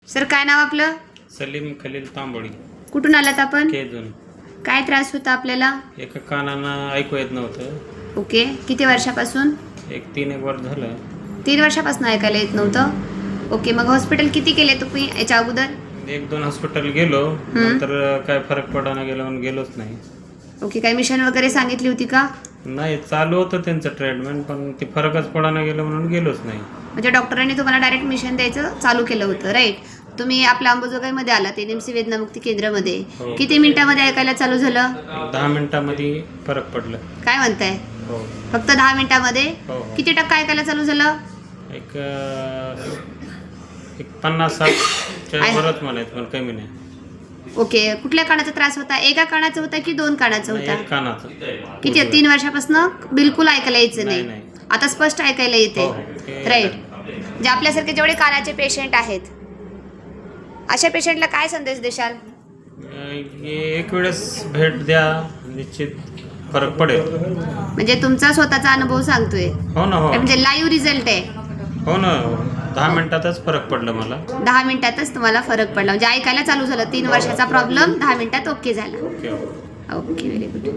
Sir काय नाव आपलं? सलीम खलील तांबोळी. कुठून आलात आपण? केजून. काय त्रास होता आपल्याला? एका कानानं ऐकू येत नव्हतं. ओके, किती वर्षापासून? एक 3 वर्ष झालं. 3 वर्षापासून ऐकायला येत नव्हतं. ओके, मग हॉस्पिटल किती केले तुम्ही याच्या अगोदर? 1-2 हॉस्पिटल गेलो, नंतर काय फरक पडाना गेला म्हणून गेलोच नाही. ओके, काही मिशन वगैरे सांगितली होती का? नाही, चालू होतं त्यांचं ट्रीटमेंट, पण ते फरकच पडाना गेलं म्हणून गेलोच नाही. म्हणजे डॉक्टरांनी तुम्हाला डायरेक्ट मिशन द्यायचं चालू केलं होतं, राईट? तुम्ही आपल्या अंबाजोगाईमध्ये आलात एनएमसी वेदनामुक्ती केंद्रामध्ये. हो. किती मिनिटामध्ये ऐकायला चालू झालं? 10 मिनिटांमध्ये फरक पडलं. काय म्हणताय? हो फक्त 10 मिनिटामध्ये? हो. किती टक्का ऐकायला चालू झालं? एक 50-60च्या वरच म्हणायचं, पण कमी नाही. ओके, कुठल्या कानाचा त्रास होता? एका कानाचा होता की 2 कानाचा नाही, होता? एक कानाचं. किती 3 वर्षापासून बिलकुल ऐकायला यायचं नाही, नाही? नाही. आता स्पष्ट ऐकायला येते, हो, हो. ते- राईट? जे आपल्यासारखे जेवढे कानाचे पेशंट आहेत अशा पेशंटला काय संदेश देशाल? एक वेळेस भेट द्या, निश्चित फरक पडेल. म्हणजे तुमचा स्वतःचा अनुभव सांगतोय, हो ना. हो म्हणजे लाईव्ह रिझल्ट आहे. हो ना. 10 मिनिटातच फरक पडलं मला. 10 मिनिटातच तुम्हाला फरक पडला, म्हणजे ऐकायला चालू झालं. 3 वर्षाचा प्रॉब्लेम 10 मिनिटात ओके झाला. ओके. Okay, very good.